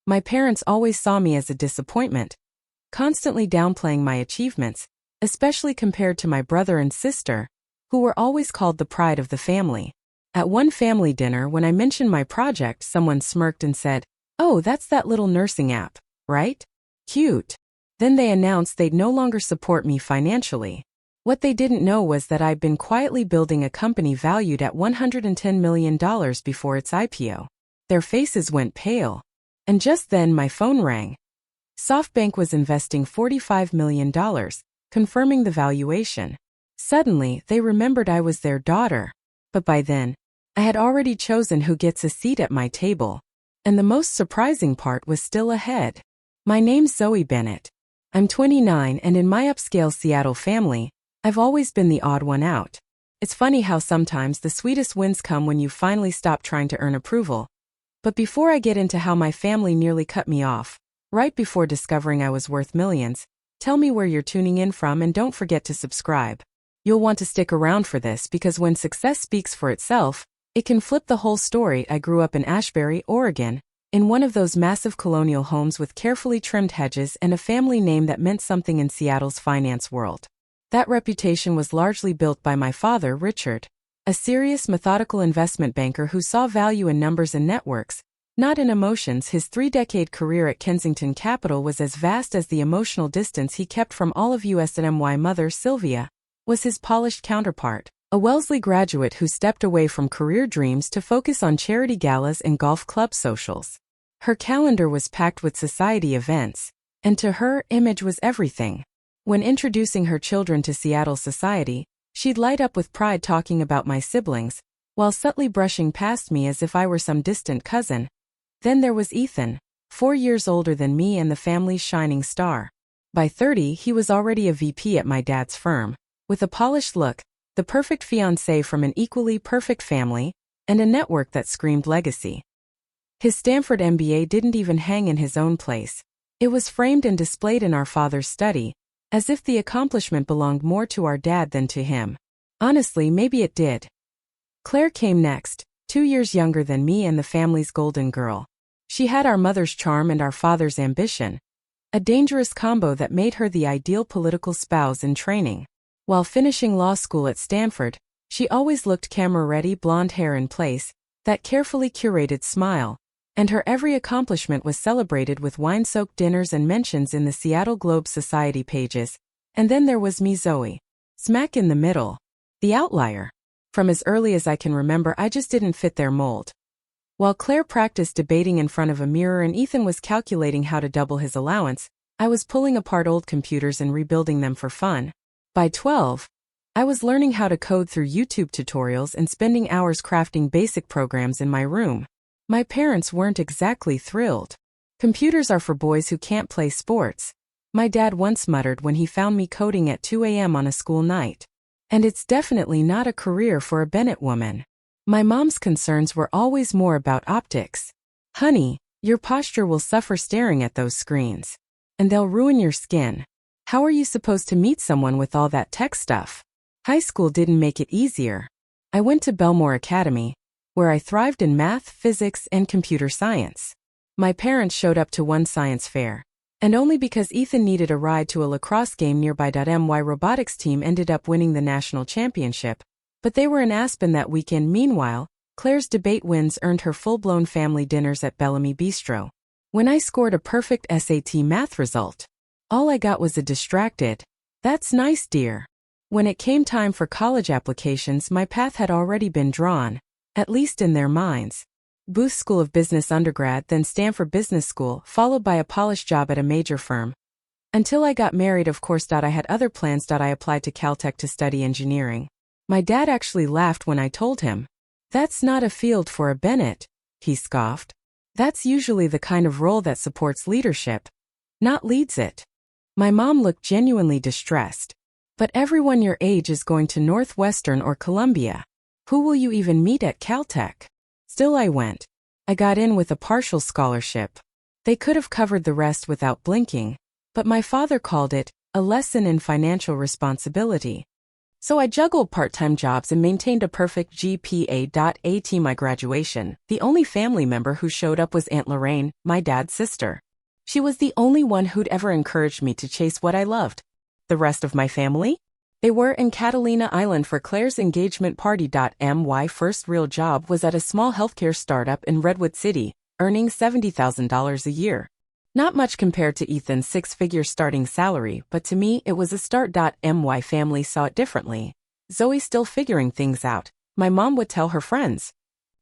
My parents always saw me as a disappointment, constantly downplaying my achievements, especially compared to my brother and sister, who were always called the pride of the family. At one family dinner, when I mentioned my project, someone smirked and said, "Oh, that's that little nursing app, right? Cute." Then they announced they'd no longer support me financially. What they didn't know was that I'd been quietly building a company valued at $110 million before its IPO. Their faces went pale. And just then my phone rang. SoftBank was investing $45 million, confirming the valuation. Suddenly, they remembered I was their daughter. But by then, I had already chosen who gets a seat at my table. And the most surprising part was still ahead. My name's Zoe Bennett. I'm 29, and in my upscale Seattle family, I've always been the odd one out. It's funny how sometimes the sweetest wins come when you finally stop trying to earn approval. But before I get into how my family nearly cut me off, right before discovering I was worth millions, tell me where you're tuning in from and don't forget to subscribe. You'll want to stick around for this because when success speaks for itself, it can flip the whole story. I grew up in Ashbury, Oregon, in one of those massive colonial homes with carefully trimmed hedges and a family name that meant something in Seattle's finance world. That reputation was largely built by my father, Richard, a serious, methodical investment banker who saw value in numbers and networks, not in emotions. His 3-decade career at Kensington Capital was as vast as the emotional distance he kept from all of us. And my mother, Sylvia, was his polished counterpart, a Wellesley graduate who stepped away from career dreams to focus on charity galas and golf club socials. Her calendar was packed with society events, and to her, image was everything. When introducing her children to Seattle society, she'd light up with pride talking about my siblings, while subtly brushing past me as if I were some distant cousin. Then there was Ethan, 4 years older than me and the family's shining star. By 30, he was already a VP at my dad's firm, with a polished look, the perfect fiancé from an equally perfect family, and a network that screamed legacy. His Stanford MBA didn't even hang in his own place. It was framed and displayed in our father's study, as if the accomplishment belonged more to our dad than to him. Honestly, maybe it did. Claire came next, 2 years younger than me and the family's golden girl. She had our mother's charm and our father's ambition, a dangerous combo that made her the ideal political spouse in training. While finishing law school at Stanford, she always looked camera-ready, blonde hair in place, that carefully curated smile, and her every accomplishment was celebrated with wine-soaked dinners and mentions in the Seattle Globe Society pages. And then there was me, Zoe. Smack in the middle. The outlier. From as early as I can remember, I just didn't fit their mold. While Claire practiced debating in front of a mirror and Ethan was calculating how to double his allowance, I was pulling apart old computers and rebuilding them for fun. By 12, I was learning how to code through YouTube tutorials and spending hours crafting basic programs in my room. My parents weren't exactly thrilled. Computers are for boys who can't play sports, my dad once muttered when he found me coding at 2 a.m. on a school night. And it's definitely not a career for a Bennett woman. My mom's concerns were always more about optics. Honey, your posture will suffer staring at those screens. And they'll ruin your skin. How are you supposed to meet someone with all that tech stuff? High school didn't make it easier. I went to Belmore Academy, where I thrived in math, physics, and computer science. My parents showed up to one science fair, and only because Ethan needed a ride to a lacrosse game nearby. My robotics team ended up winning the national championship, but they were in Aspen that weekend. Meanwhile, Claire's debate wins earned her full-blown family dinners at Bellamy Bistro. When I scored a perfect SAT math result, all I got was a distracted, "That's nice, dear." When it came time for college applications, my path had already been drawn, at least in their minds. Booth School of Business undergrad, then Stanford Business School, followed by a polished job at a major firm. Until I got married, of course. I had other plans. I applied to Caltech to study engineering. My dad actually laughed when I told him, "That's not a field for a Bennett," he scoffed. "That's usually the kind of role that supports leadership, not leads it." My mom looked genuinely distressed. "But everyone your age is going to Northwestern or Columbia. Who will you even meet at Caltech?" Still I went. I got in with a partial scholarship. They could have covered the rest without blinking, but my father called it a lesson in financial responsibility. So I juggled part-time jobs and maintained a perfect GPA.at my graduation. The only family member who showed up was Aunt Lorraine, my dad's sister. She was the only one who'd ever encouraged me to chase what I loved. The rest of my family? They were in Catalina Island for Claire's engagement party. My first real job was at a small healthcare startup in Redwood City, earning $70,000 a year. Not much compared to Ethan's six-figure starting salary, but to me it was a start. My family saw it differently. Zoe still figuring things out, my mom would tell her friends.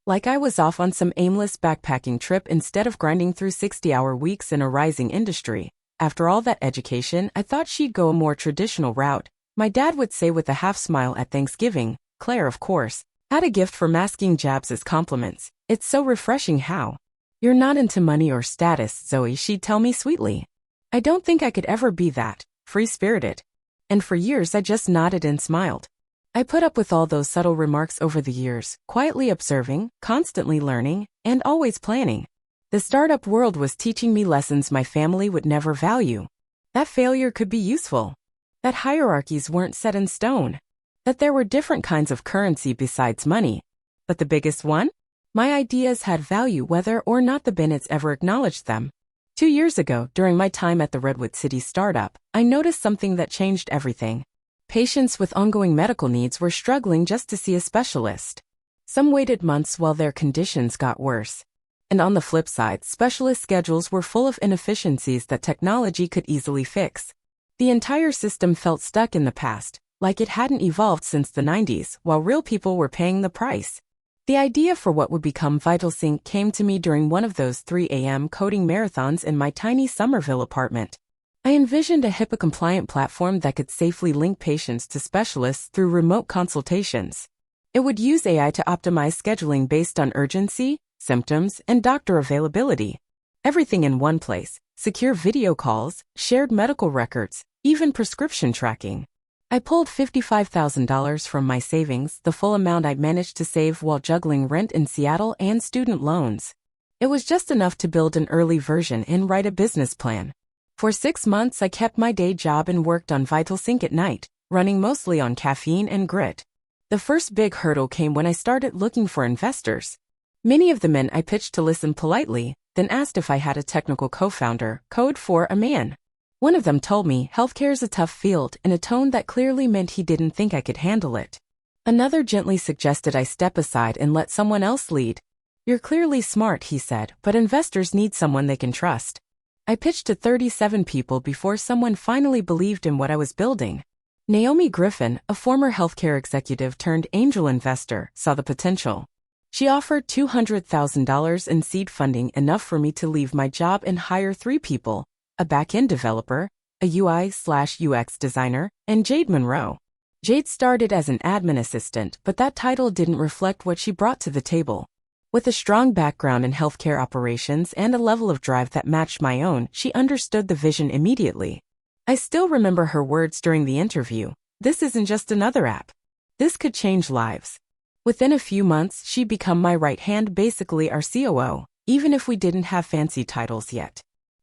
Like I was off on some aimless backpacking trip instead of grinding through 60-hour weeks in a rising industry. After all that education, I thought she'd go a more traditional route. My dad would say with a half-smile at Thanksgiving, Claire, of course, had a gift for masking jabs as compliments. It's so refreshing how. You're not into money or status, Zoe, she'd tell me sweetly. I don't think I could ever be that, free-spirited. And for years I just nodded and smiled. I put up with all those subtle remarks over the years, quietly observing, constantly learning, and always planning. The startup world was teaching me lessons my family would never value. That failure could be useful. That hierarchies weren't set in stone. That there were different kinds of currency besides money. But the biggest one? My ideas had value whether or not the Bennetts ever acknowledged them. 2 years ago, during my time at the Redwood City startup, I noticed something that changed everything. Patients with ongoing medical needs were struggling just to see a specialist. Some waited months while their conditions got worse. And on the flip side, specialist schedules were full of inefficiencies that technology could easily fix. The entire system felt stuck in the past, like it hadn't evolved since the 90s, while real people were paying the price. The idea for what would become VitalSync came to me during one of those 3 a.m. coding marathons in my tiny Somerville apartment. I envisioned a HIPAA-compliant platform that could safely link patients to specialists through remote consultations. It would use AI to optimize scheduling based on urgency, symptoms, and doctor availability. Everything in one place. Secure video calls, shared medical records, even prescription tracking. I pulled $55,000 from my savings, the full amount I'd managed to save while juggling rent in Seattle and student loans. It was just enough to build an early version and write a business plan. For 6 months I kept my day job and worked on VitalSync at night, running mostly on caffeine and grit. The first big hurdle came when I started looking for investors. Many of the men I pitched to listen politely, then asked if I had a technical co-founder, code for a man. One of them told me healthcare's a tough field in a tone that clearly meant he didn't think I could handle it. Another gently suggested I step aside and let someone else lead. You're clearly smart, he said, but investors need someone they can trust. I pitched to 37 people before someone finally believed in what I was building. Naomi Griffin, a former healthcare executive turned angel investor, saw the potential. She offered $200,000 in seed funding, enough for me to leave my job and hire 3 people, a back-end developer, a UI/UX designer, and Jade Monroe. Jade started as an admin assistant, but that title didn't reflect what she brought to the table. With a strong background in healthcare operations and a level of drive that matched my own, she understood the vision immediately. I still remember her words during the interview. This isn't just another app. This could change lives. Within a few months, she'd become my right hand, basically our COO, even if we didn't have fancy titles yet.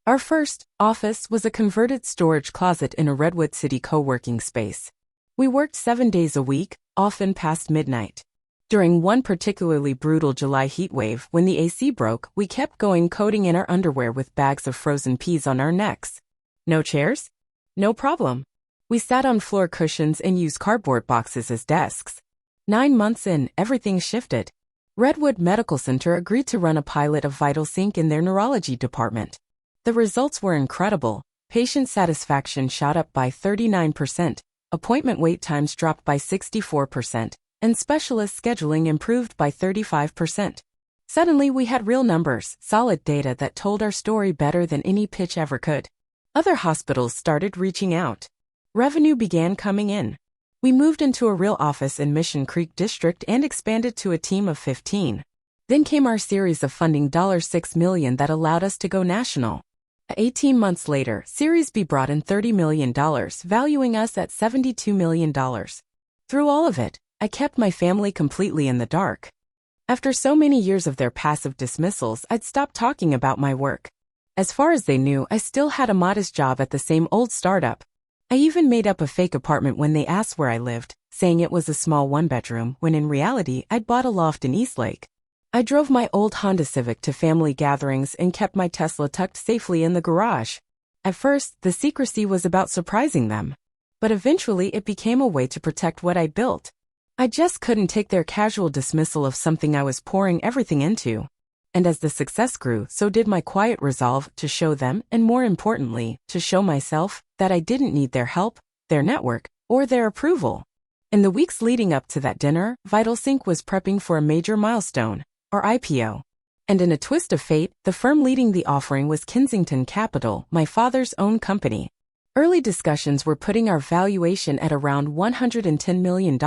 Our first office was a converted storage closet in a Redwood City co-working space. We worked 7 days a week, often past midnight. During one particularly brutal July heatwave, when the AC broke, we kept going, coding in our underwear with bags of frozen peas on our necks. No chairs? No problem. We sat on floor cushions and used cardboard boxes as desks. 9 months in, everything shifted. Redwood Medical Center agreed to run a pilot of VitalSync in their neurology department. The results were incredible. Patient satisfaction shot up by 39%, appointment wait times dropped by 64%, and specialist scheduling improved by 35%. Suddenly we had real numbers, solid data that told our story better than any pitch ever could. Other hospitals started reaching out. Revenue began coming in. We moved into a real office in Mission Creek District and expanded to a team of 15. Then came our series of funding, $6 million, that allowed us to go national. 18 months later, Series B brought in $30 million, valuing us at $72 million. Through all of it, I kept my family completely in the dark. After so many years of their passive dismissals, I'd stopped talking about my work. As far as they knew, I still had a modest job at the same old startup. I even made up a fake apartment when they asked where I lived, saying it was a small one-bedroom when in reality I'd bought a loft in Eastlake. I drove my old Honda Civic to family gatherings and kept my Tesla tucked safely in the garage. At first, the secrecy was about surprising them. But eventually it became a way to protect what I built. I just couldn't take their casual dismissal of something I was pouring everything into. And as the success grew, so did my quiet resolve to show them, and more importantly, to show myself, that I didn't need their help, their network, or their approval. In the weeks leading up to that dinner, VitalSync was prepping for a major milestone, our IPO. And in a twist of fate, the firm leading the offering was Kensington Capital, my father's own company. Early discussions were putting our valuation at around $110 million.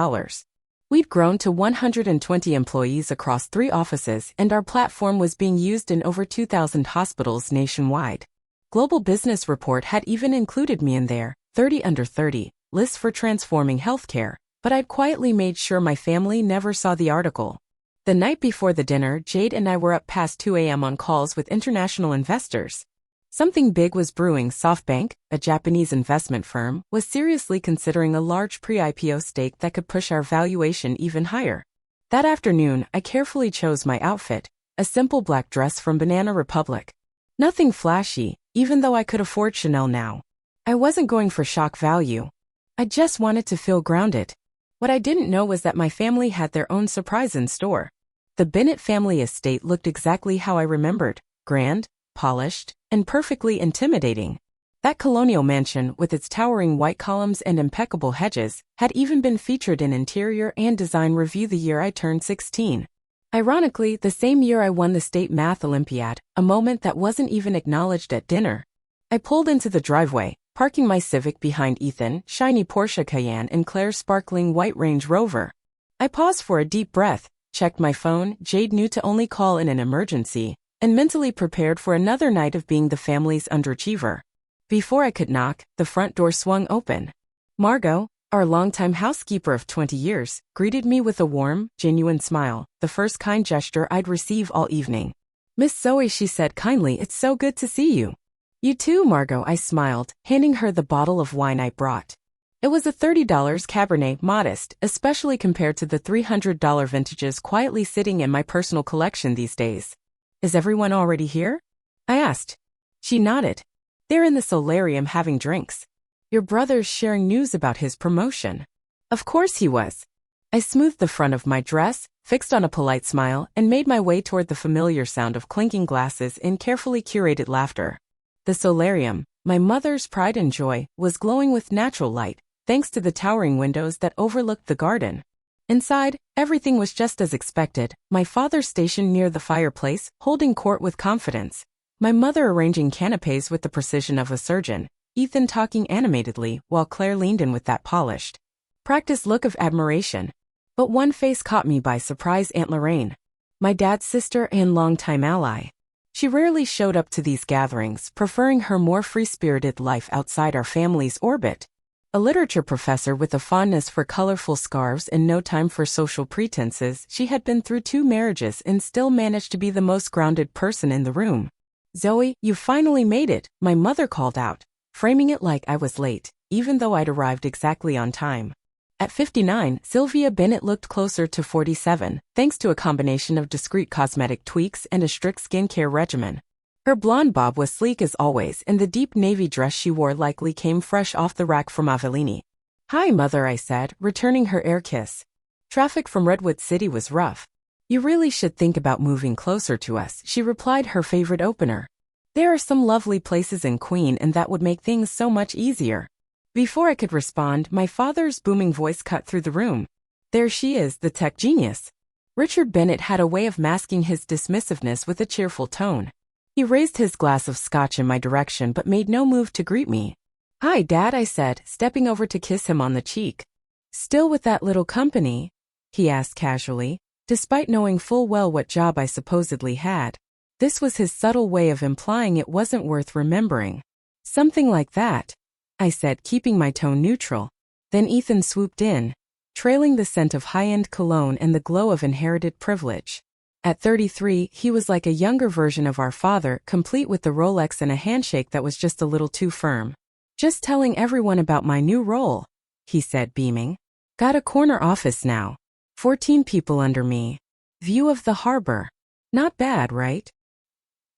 We'd grown to 120 employees across 3 offices, and our platform was being used in over 2,000 hospitals nationwide. Global Business Report had even included me in their 30 under 30 list for transforming healthcare, but I'd quietly made sure my family never saw the article. The night before the dinner, Jade and I were up past 2 a.m. on calls with international investors. Something big was brewing. SoftBank, a Japanese investment firm, was seriously considering a large pre-IPO stake that could push our valuation even higher. That afternoon, I carefully chose my outfit, a simple black dress from Banana Republic. Nothing flashy, even though I could afford Chanel now. I wasn't going for shock value. I just wanted to feel grounded. What I didn't know was that my family had their own surprise in store. The Bennett family estate looked exactly how I remembered, grand, polished, and perfectly intimidating. That colonial mansion, with its towering white columns and impeccable hedges, had even been featured in Interior and Design Review the year I turned 16. Ironically, the same year I won the State Math Olympiad, a moment that wasn't even acknowledged at dinner. I pulled into the driveway, parking my Civic behind Ethan, shiny Porsche Cayenne, and Claire's sparkling white Range Rover. I paused for a deep breath, checked my phone. Jade knew to only call in an emergency, and mentally prepared for another night of being the family's underachiever. Before I could knock, the front door swung open. Margot, our longtime housekeeper of 20 years, greeted me with a warm, genuine smile, the first kind gesture I'd receive all evening. "Miss Zoe," she said kindly, "it's so good to see you." "You too, Margot," I smiled, handing her the bottle of wine I brought. It was a $30 Cabernet, modest, especially compared to the $300 vintages quietly sitting in my personal collection these days. "Is everyone already here?" I asked. She nodded. "They're in the solarium having drinks. Your brother's sharing news about his promotion." Of course he was. I smoothed the front of my dress, fixed on a polite smile, and made my way toward the familiar sound of clinking glasses and carefully curated laughter. The solarium, my mother's pride and joy, was glowing with natural light, thanks to the towering windows that overlooked the garden. Inside, everything was just as expected, my father stationed near the fireplace, holding court with confidence. My mother arranging canapes with the precision of a surgeon, Ethan talking animatedly, while Claire leaned in with that polished, practiced look of admiration. But one face caught me by surprise: Aunt Lorraine. My dad's sister and longtime ally. She rarely showed up to these gatherings, preferring her more free-spirited life outside our family's orbit. A literature professor with a fondness for colorful scarves and no time for social pretenses, she had been through 2 marriages and still managed to be the most grounded person in the room. "Zoe, you finally made it," my mother called out, framing it like I was late, even though I'd arrived exactly on time. At 59, Sylvia Bennett looked closer to 47, thanks to a combination of discreet cosmetic tweaks and a strict skincare regimen. Her blonde bob was sleek as always, and the deep navy dress she wore likely came fresh off the rack from Avellini. "Hi, Mother," I said, returning her air kiss. "Traffic from Redwood City was rough." "You really should think about moving closer to us," she replied, her favorite opener. "There are some lovely places in Queen, and that would make things so much easier." Before I could respond, my father's booming voice cut through the room. "There she is, the tech genius." Richard Bennett had a way of masking his dismissiveness with a cheerful tone. He raised his glass of scotch in my direction but made no move to greet me. "Hi, Dad," I said, stepping over to kiss him on the cheek. "Still with that little company?" he asked casually, despite knowing full well what job I supposedly had. This was his subtle way of implying it wasn't worth remembering. "Something like that," I said, keeping my tone neutral. Then Ethan swooped in, trailing the scent of high-end cologne and the glow of inherited privilege. At 33, he was like a younger version of our father, complete with the Rolex and a handshake that was just a little too firm. Just telling everyone about my new role, he said, beaming. Got a corner office now. 14 people under me. View of the harbor. Not bad, right?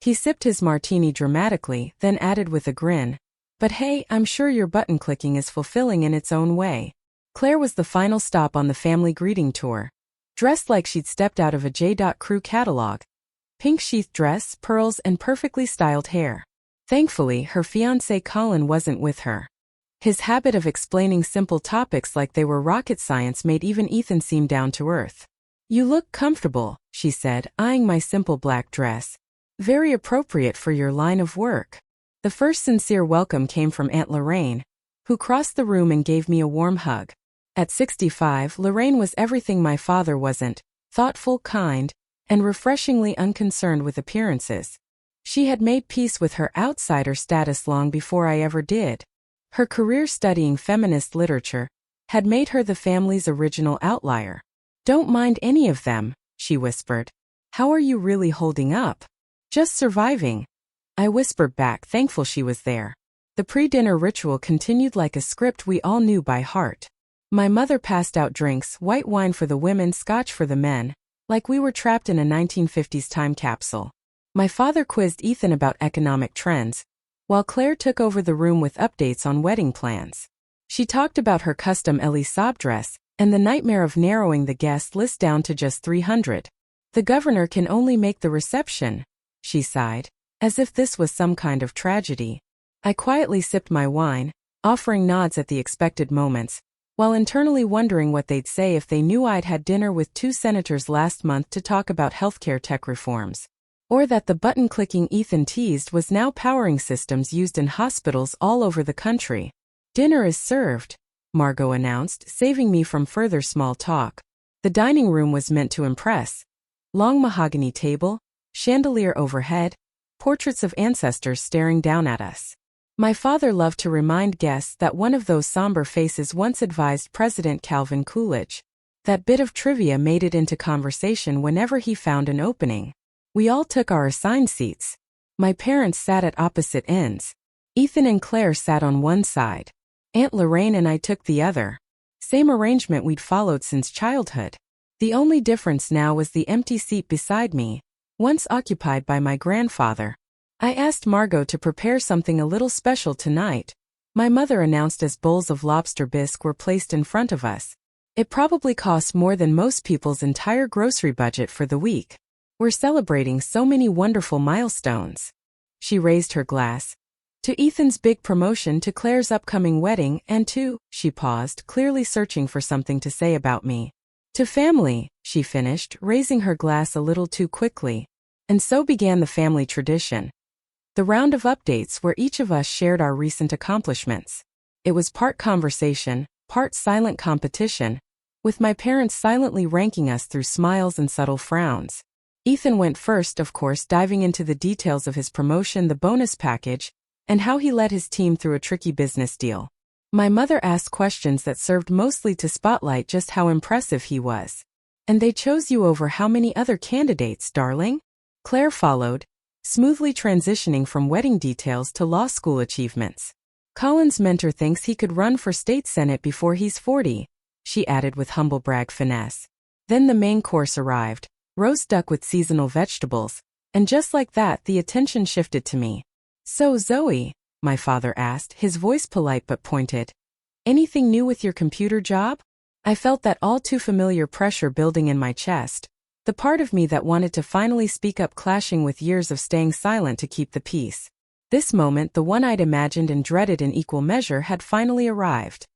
He sipped his martini dramatically, then added with a grin. But hey, I'm sure your button clicking is fulfilling in its own way. Claire was the final stop on the family greeting tour. Dressed like she'd stepped out of a J. Crew catalog. Pink sheath dress, pearls, and perfectly styled hair. Thankfully, her fiancé Colin wasn't with her. His habit of explaining simple topics like they were rocket science made even Ethan seem down to earth. You look comfortable, she said, eyeing my simple black dress. Very appropriate for your line of work. The first sincere welcome came from Aunt Lorraine, who crossed the room and gave me a warm hug. At 65, Lorraine was everything my father wasn't: thoughtful, kind, and refreshingly unconcerned with appearances. She had made peace with her outsider status long before I ever did. Her career studying feminist literature had made her the family's original outlier. Don't mind any of them, she whispered. How are you really holding up? Just surviving. I whispered back, thankful she was there. The pre-dinner ritual continued like a script we all knew by heart. My mother passed out drinks, white wine for the women, scotch for the men, like we were trapped in a 1950s time capsule. My father quizzed Ethan about economic trends, while Claire took over the room with updates on wedding plans. She talked about her custom Elie Saab dress and the nightmare of narrowing the guest list down to just 300. The governor can only make the reception, she sighed, as if this was some kind of tragedy. I quietly sipped my wine, offering nods at the expected moments, while internally wondering what they'd say if they knew I'd had dinner with 2 senators last month to talk about healthcare tech reforms. Or that the button-clicking Ethan teased was now powering systems used in hospitals all over the country. Dinner is served, Margot announced, saving me from further small talk. The dining room was meant to impress. Long mahogany table, chandelier overhead, portraits of ancestors staring down at us. My father loved to remind guests that one of those somber faces once advised President Calvin Coolidge. That bit of trivia made it into conversation whenever he found an opening. We all took our assigned seats. My parents sat at opposite ends. Ethan and Claire sat on one side. Aunt Lorraine and I took the other. Same arrangement we'd followed since childhood. The only difference now was the empty seat beside me, once occupied by my grandfather. I asked Margot to prepare something a little special tonight, my mother announced as bowls of lobster bisque were placed in front of us. It probably costs more than most people's entire grocery budget for the week. We're celebrating so many wonderful milestones. She raised her glass. To Ethan's big promotion, to Claire's upcoming wedding, and to, she paused, clearly searching for something to say about me. To family, she finished, raising her glass a little too quickly. And so began the family tradition. The round of updates where each of us shared our recent accomplishments. It was part conversation, part silent competition, with my parents silently ranking us through smiles and subtle frowns. Ethan went first, of course, diving into the details of his promotion, the bonus package, and how he led his team through a tricky business deal. My mother asked questions that served mostly to spotlight just how impressive he was. And they chose you over how many other candidates, darling? Claire followed, smoothly transitioning from wedding details to law school achievements. Colin's mentor thinks he could run for state senate before he's 40, she added with humble brag finesse. Then the main course arrived, roast duck with seasonal vegetables, and just like that the attention shifted to me. So Zoe, my father asked, his voice polite but pointed. Anything new with your computer job? I felt that all too familiar pressure building in my chest. The part of me that wanted to finally speak up clashing with years of staying silent to keep the peace. This moment, the one I'd imagined and dreaded in equal measure, had finally arrived.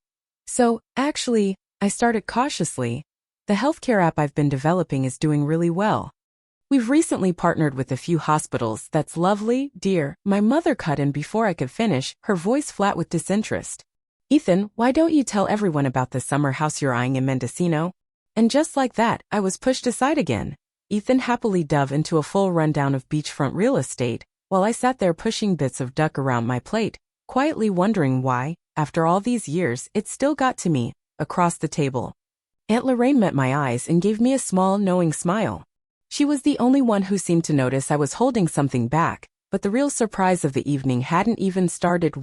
So, actually, I started cautiously. The healthcare app I've been developing is doing really well. We've recently partnered with a few hospitals. That's lovely, dear. My mother cut in before I could finish, her voice flat with disinterest. Ethan, why don't you tell everyone about the summer house you're eyeing in Mendocino? And just like that, I was pushed aside again. Ethan happily dove into a full rundown of beachfront real estate, while I sat there pushing bits of duck around my plate, quietly wondering why, after all these years, it still got to me, across the table. Aunt Lorraine met my eyes and gave me a small, knowing smile. She was the only one who seemed to notice I was holding something back, But the real surprise of the evening hadn't even started.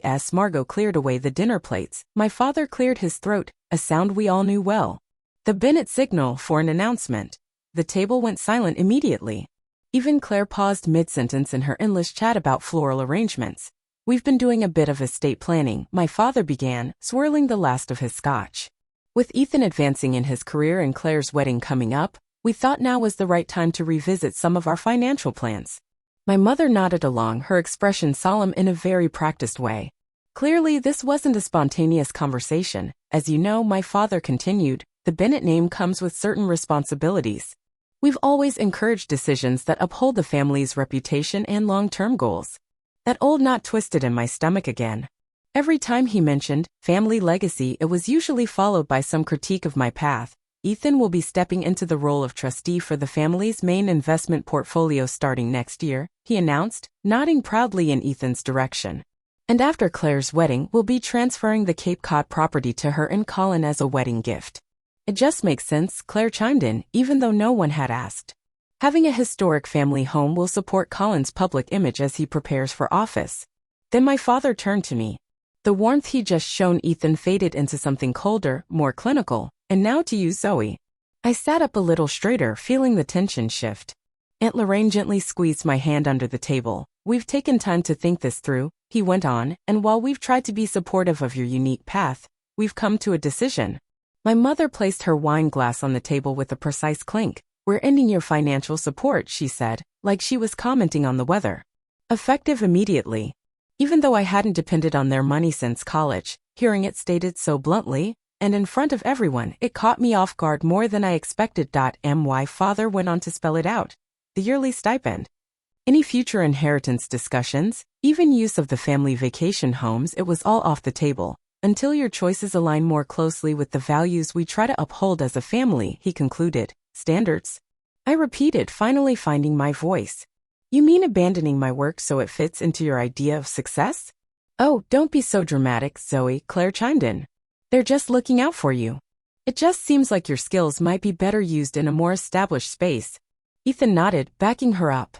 As Margot cleared away the dinner plates, my father cleared his throat, a sound we all knew well. The Bennett signal for an announcement. The table went silent immediately. Even Claire paused mid-sentence in her endless chat about floral arrangements. We've been doing a bit of estate planning, my father began, swirling the last of his scotch. With Ethan advancing in his career and Claire's wedding coming up, we thought now was the right time to revisit some of our financial plans. My mother nodded along, her expression solemn in a very practiced way. Clearly, this wasn't a spontaneous conversation. As you know, my father continued, the Bennett name comes with certain responsibilities. We've always encouraged decisions that uphold the family's reputation and long-term goals. That old knot twisted in my stomach again. Every time he mentioned family legacy, it was usually followed by some critique of my path. Ethan will be stepping into the role of trustee for the family's main investment portfolio starting next year, he announced, nodding proudly in Ethan's direction. And after Claire's wedding, we'll be transferring the Cape Cod property to her and Colin as a wedding gift. It just makes sense, Claire chimed in, even though no one had asked. Having a historic family home will support Colin's public image as he prepares for office. Then my father turned to me. The warmth he'd just shown Ethan faded into something colder, more clinical. And now to you, Zoe. I sat up a little straighter, feeling the tension shift. Aunt Lorraine gently squeezed my hand under the table. We've taken time to think this through, he went on, and while we've tried to be supportive of your unique path, we've come to a decision. My mother placed her wine glass on the table with a precise clink. We're ending your financial support, she said, like she was commenting on the weather. Effective immediately. Even though I hadn't depended on their money since college, hearing it stated so bluntly, and in front of everyone, it caught me off guard more than I expected. My father went on to spell it out. The yearly stipend. Any future inheritance discussions, even use of the family vacation homes, it was all off the table. Until your choices align more closely with the values we try to uphold as a family, he concluded. Standards. I repeated, finally finding my voice. You mean abandoning my work so it fits into your idea of success? Oh, don't be so dramatic, Zoe, Claire chimed in. They're just looking out for you. It just seems like your skills might be better used in a more established space. Ethan nodded, backing her up.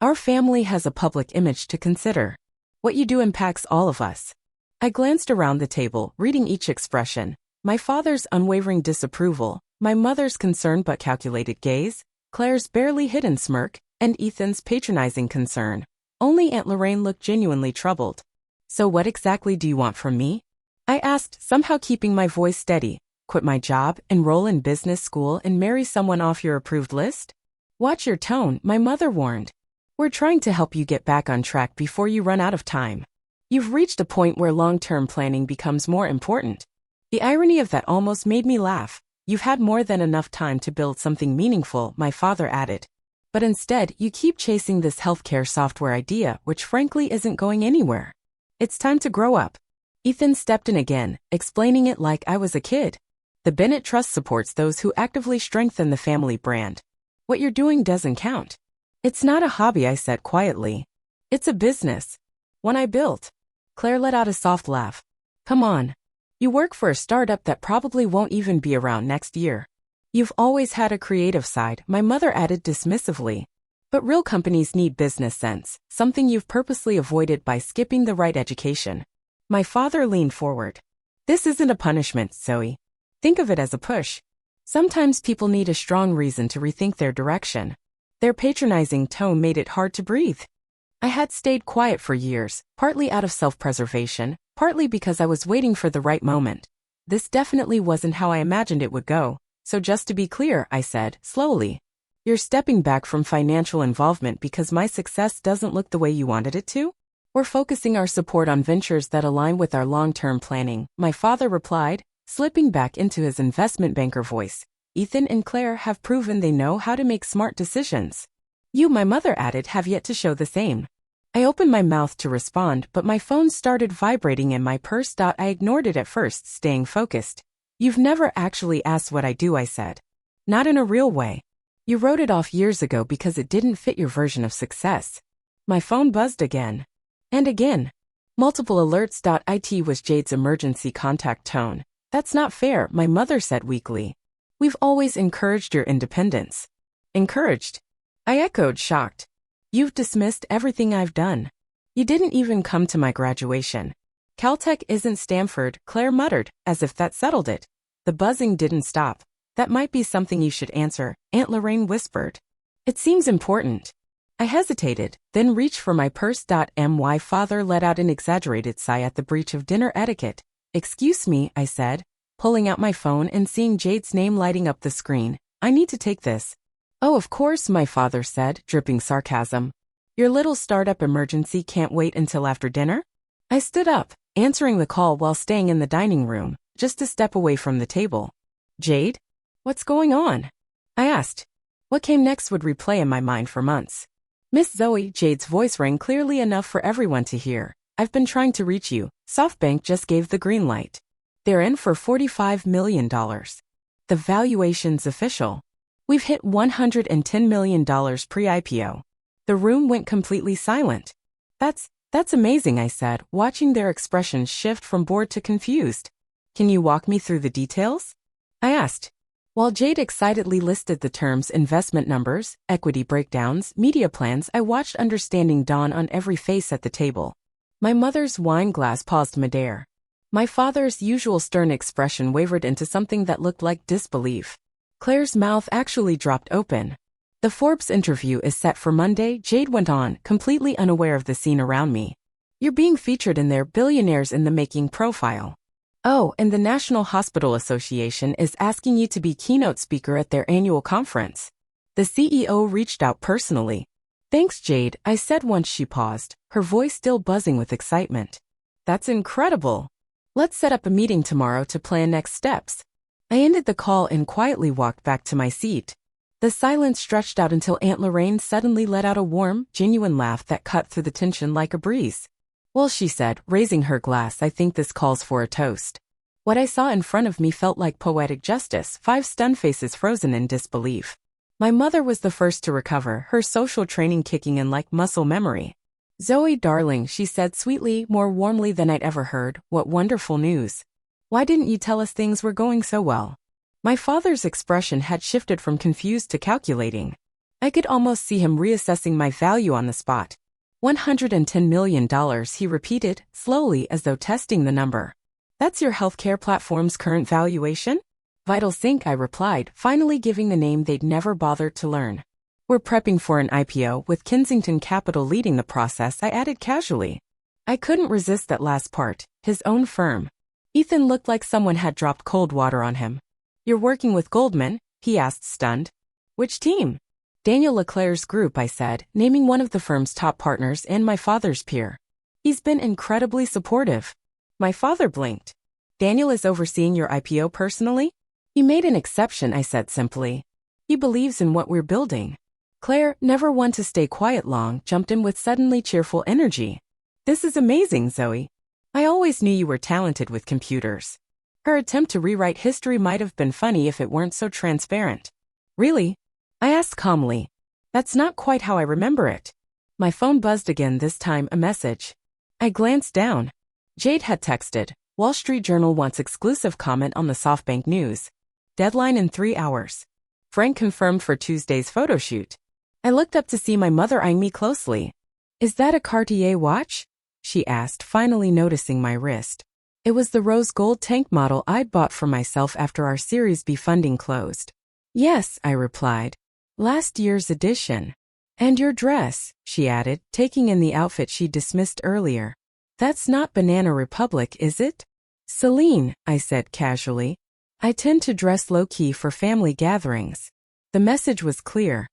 Our family has a public image to consider. What you do impacts all of us. I glanced around the table, reading each expression. My father's unwavering disapproval, my mother's concerned but calculated gaze, Claire's barely hidden smirk, and Ethan's patronizing concern. Only Aunt Lorraine looked genuinely troubled. So what exactly do you want from me? I asked, somehow keeping my voice steady. Quit my job, enroll in business school, and marry someone off your approved list? Watch your tone, my mother warned. We're trying to help you get back on track before you run out of time. You've reached a point where long-term planning becomes more important. The irony of that almost made me laugh. You've had more than enough time to build something meaningful, my father added. But instead, you keep chasing this healthcare software idea, which frankly isn't going anywhere. It's time to grow up. Ethan stepped in again, explaining it like I was a kid. The Bennett Trust supports those who actively strengthen the family brand. What you're doing doesn't count. It's not a hobby, I said quietly. It's a business. One I built. Claire let out a soft laugh. Come on. You work for a startup that probably won't even be around next year. You've always had a creative side, my mother added dismissively. But real companies need business sense, something you've purposely avoided by skipping the right education. My father leaned forward. This isn't a punishment, Zoe. Think of it as a push. Sometimes people need a strong reason to rethink their direction. Their patronizing tone made it hard to breathe. I had stayed quiet for years, partly out of self-preservation, partly because I was waiting for the right moment. This definitely wasn't how I imagined it would go. So just to be clear, I said, slowly. You're stepping back from financial involvement because my success doesn't look the way you wanted it to? We're focusing our support on ventures that align with our long-term planning, my father replied, slipping back into his investment banker voice. Ethan and Claire have proven they know how to make smart decisions. You, my mother added, have yet to show the same. I opened my mouth to respond, but my phone started vibrating in my purse. I ignored it at first, staying focused. You've never actually asked what I do, I said. Not in a real way. You wrote it off years ago because it didn't fit your version of success. My phone buzzed again. And again. Multiple alerts. It was Jade's emergency contact tone. That's not fair, my mother said weakly. We've always encouraged your independence. Encouraged? I echoed, shocked. You've dismissed everything I've done. You didn't even come to my graduation. Caltech isn't Stanford, Claire muttered, as if that settled it. The buzzing didn't stop. That might be something you should answer, Aunt Lorraine whispered. It seems important. I hesitated, then reached for my purse. My father let out an exaggerated sigh at the breach of dinner etiquette. Excuse me, I said, pulling out my phone and seeing Jade's name lighting up the screen. I need to take this. Oh, of course, my father said, dripping sarcasm. Your little startup emergency can't wait until after dinner? I stood up, answering the call while staying in the dining room, just a step away from the table. Jade? What's going on? I asked. What came next would replay in my mind for months. Miss Zoe, Jade's voice rang clearly enough for everyone to hear. I've been trying to reach you. SoftBank just gave the green light. They're in for $45 million. The valuation's official. We've hit $110 million pre-IPO. The room went completely silent. That's amazing, I said, watching their expressions shift from bored to confused. Can you walk me through the details? I asked. While Jade excitedly listed the terms investment numbers, equity breakdowns, media plans, I watched understanding dawn on every face at the table. My mother's wine glass paused midair. My father's usual stern expression wavered into something that looked like disbelief. Claire's mouth actually dropped open. The Forbes interview is set for Monday, Jade went on, completely unaware of the scene around me. You're being featured in their billionaires in the making profile. Oh, and the National Hospital Association is asking you to be keynote speaker at their annual conference. The CEO reached out personally. Thanks, Jade, I said once she paused, her voice still buzzing with excitement. That's incredible. Let's set up a meeting tomorrow to plan next steps. I ended the call and quietly walked back to my seat. The silence stretched out until Aunt Lorraine suddenly let out a warm, genuine laugh that cut through the tension like a breeze. Well, she said, raising her glass, I think this calls for a toast. What I saw in front of me felt like poetic justice, 5 stunned faces frozen in disbelief. My mother was the first to recover, her social training kicking in like muscle memory. Zoe, darling, she said sweetly, more warmly than I'd ever heard, what wonderful news. Why didn't you tell us things were going so well? My father's expression had shifted from confused to calculating. I could almost see him reassessing my value on the spot. $110 million, he repeated, slowly as though testing the number. That's your healthcare platform's current valuation? VitalSync, I replied, finally giving the name they'd never bothered to learn. We're prepping for an IPO with Kensington Capital leading the process, I added casually. I couldn't resist that last part, his own firm. Ethan looked like someone had dropped cold water on him. You're working with Goldman? He asked, stunned. Which team? Daniel Leclerc's group, I said, naming one of the firm's top partners and my father's peer. He's been incredibly supportive. My father blinked. Daniel is overseeing your IPO personally? He made an exception, I said simply. He believes in what we're building. Claire, never one to stay quiet long, jumped in with suddenly cheerful energy. This is amazing, Zoe. I always knew you were talented with computers. Her attempt to rewrite history might have been funny if it weren't so transparent. Really? I asked calmly. That's not quite how I remember it. My phone buzzed again, this time a message. I glanced down. Jade had texted, Wall Street Journal wants exclusive comment on the SoftBank news. Deadline in 3 hours. Frank confirmed for Tuesday's photo shoot. I looked up to see my mother eyeing me closely. Is that a Cartier watch? She asked, finally noticing my wrist. It was the rose gold tank model I'd bought for myself after our Series B funding closed. Yes, I replied. Last year's edition. And your dress, she added, taking in the outfit she dismissed earlier. That's not Banana Republic, is it? Celine, I said casually. I tend to dress low-key for family gatherings. The message was clear.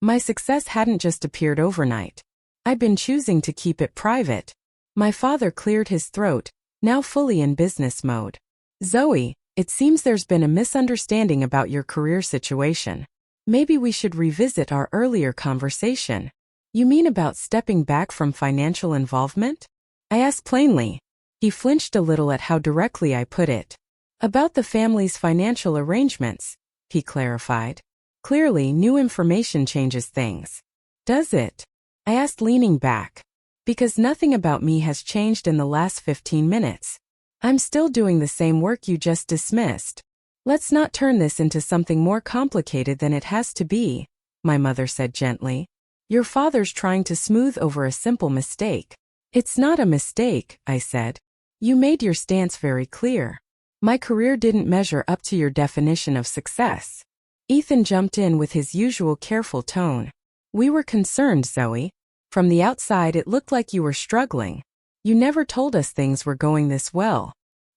My success hadn't just appeared overnight. I'd been choosing to keep it private. My father cleared his throat, now fully in business mode. Zoe, it seems there's been a misunderstanding about your career situation. Maybe we should revisit our earlier conversation. You mean about stepping back from financial involvement? I asked plainly. He flinched a little at how directly I put it. About the family's financial arrangements, he clarified. Clearly, new information changes things. Does it? I asked, leaning back. Because nothing about me has changed in the last 15 minutes. I'm still doing the same work you just dismissed. Let's not turn this into something more complicated than it has to be, my mother said gently. Your father's trying to smooth over a simple mistake. It's not a mistake, I said. You made your stance very clear. My career didn't measure up to your definition of success. Ethan jumped in with his usual careful tone. We were concerned, Zoe. From the outside it looked like you were struggling. You never told us things were going this well.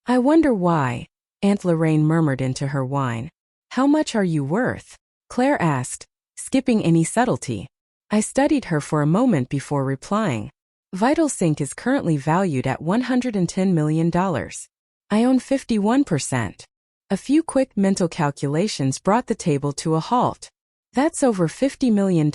I wonder why, Aunt Lorraine murmured into her wine. How much are you worth? Claire asked, skipping any subtlety. I studied her for a moment before replying. VitalSync is currently valued at $110 million. I own 51%. A few quick mental calculations brought the table to a halt. That's over $50 million,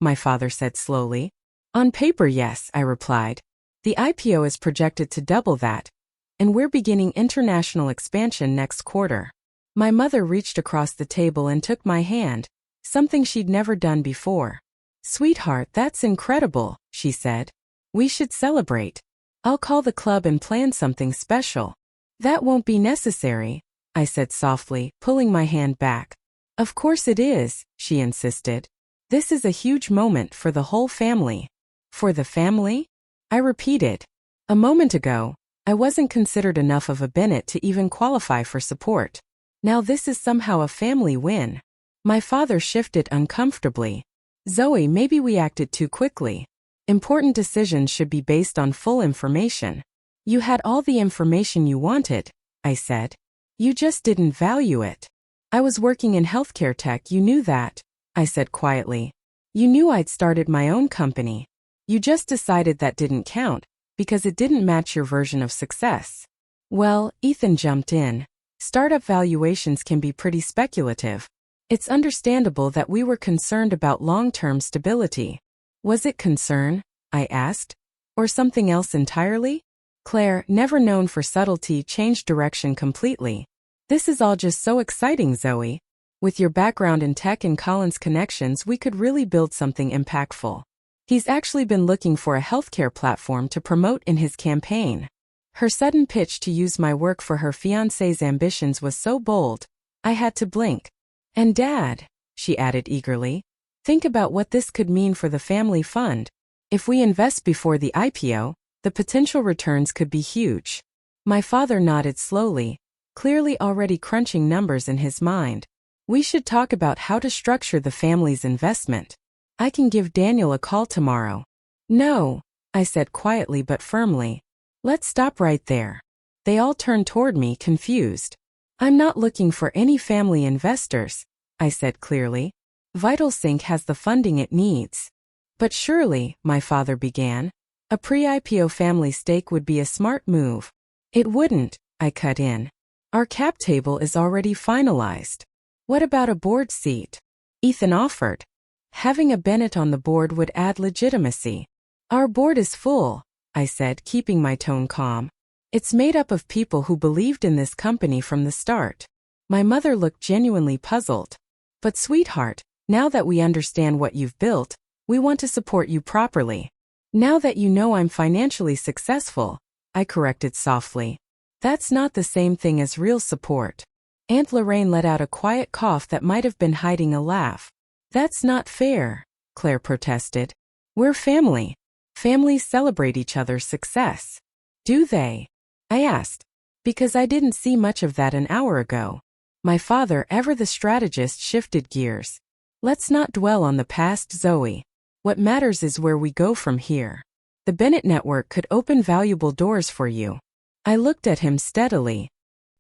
my father said slowly. On paper, yes, I replied. The IPO is projected to double that, and we're beginning international expansion next quarter. My mother reached across the table and took my hand, something she'd never done before. Sweetheart, that's incredible, she said. We should celebrate. I'll call the club and plan something special. That won't be necessary, I said softly, pulling my hand back. Of course it is, she insisted. This is a huge moment for the whole family. For the family? I repeated. A moment ago, I wasn't considered enough of a Bennett to even qualify for support. Now this is somehow a family win. My father shifted uncomfortably. Zoe, maybe we acted too quickly. Important decisions should be based on full information. You had all the information you wanted, I said. You just didn't value it. I was working in healthcare tech, you knew that, I said quietly. You knew I'd started my own company. You just decided that didn't count, because it didn't match your version of success. Well, Ethan jumped in. Startup valuations can be pretty speculative. It's understandable that we were concerned about long-term stability. Was it concern? I asked. Or something else entirely? Claire, never known for subtlety, changed direction completely. This is all just so exciting, Zoe. With your background in tech and Colin's connections, we could really build something impactful. He's actually been looking for a healthcare platform to promote in his campaign. Her sudden pitch to use my work for her fiancé's ambitions was so bold, I had to blink. And Dad, she added eagerly, think about what this could mean for the family fund. If we invest before the IPO, the potential returns could be huge. My father nodded slowly, clearly already crunching numbers in his mind. We should talk about how to structure the family's investment. I can give Daniel a call tomorrow. No, I said quietly but firmly. Let's stop right there. They all turned toward me, confused. I'm not looking for any family investors, I said clearly. VitalSync has the funding it needs. But surely, my father began, a pre-IPO family stake would be a smart move. It wouldn't, I cut in. Our cap table is already finalized. What about a board seat? Ethan offered. Having a Bennett on the board would add legitimacy. Our board is full, I said, keeping my tone calm. It's made up of people who believed in this company from the start. My mother looked genuinely puzzled. But sweetheart, now that we understand what you've built, we want to support you properly. Now that you know I'm financially successful, I corrected softly. That's not the same thing as real support. Aunt Lorraine let out a quiet cough that might have been hiding a laugh. That's not fair, Claire protested. We're family. Families celebrate each other's success. Do they? I asked, because I didn't see much of that an hour ago. My father, ever the strategist, shifted gears. Let's not dwell on the past, Zoe. What matters is where we go from here. The Bennett network could open valuable doors for you. I looked at him steadily.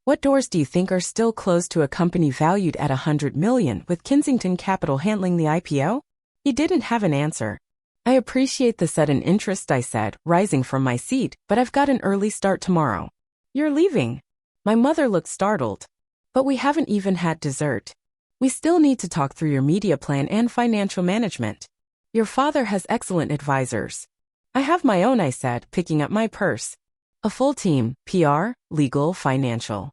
What doors do you think are still closed to a company valued at $100 million with Kensington Capital handling the IPO? He didn't have an answer. I appreciate the sudden interest, I said, rising from my seat, but I've got an early start tomorrow. You're leaving? My mother looked startled. But we haven't even had dessert. We still need to talk through your media plan and financial management. Your father has excellent advisors. I have my own, I said, picking up my purse. A full team, PR, legal, financial.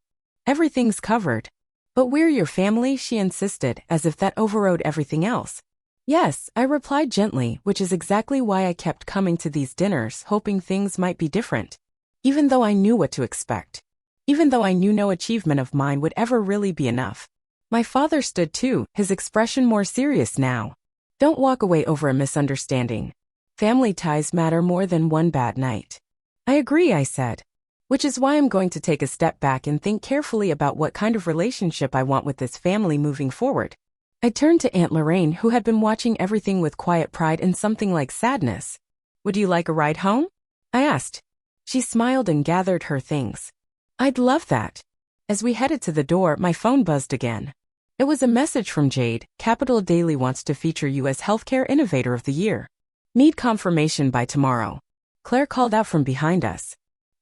Everything's covered. But we're your family, she insisted, as if that overrode everything else. Yes, I replied gently, which is exactly why I kept coming to these dinners, hoping things might be different. Even though I knew what to expect. Even though I knew no achievement of mine would ever really be enough. My father stood too, his expression more serious now. Don't walk away over a misunderstanding. Family ties matter more than one bad night. I agree, I said. Which is why I'm going to take a step back and think carefully about what kind of relationship I want with this family moving forward. I turned to Aunt Lorraine, who had been watching everything with quiet pride and something like sadness. Would you like a ride home? I asked. She smiled and gathered her things. I'd love that. As we headed to the door, my phone buzzed again. It was a message from Jade. Capital Daily wants to feature you as Healthcare Innovator of the Year. Need confirmation by tomorrow. Claire called out from behind us.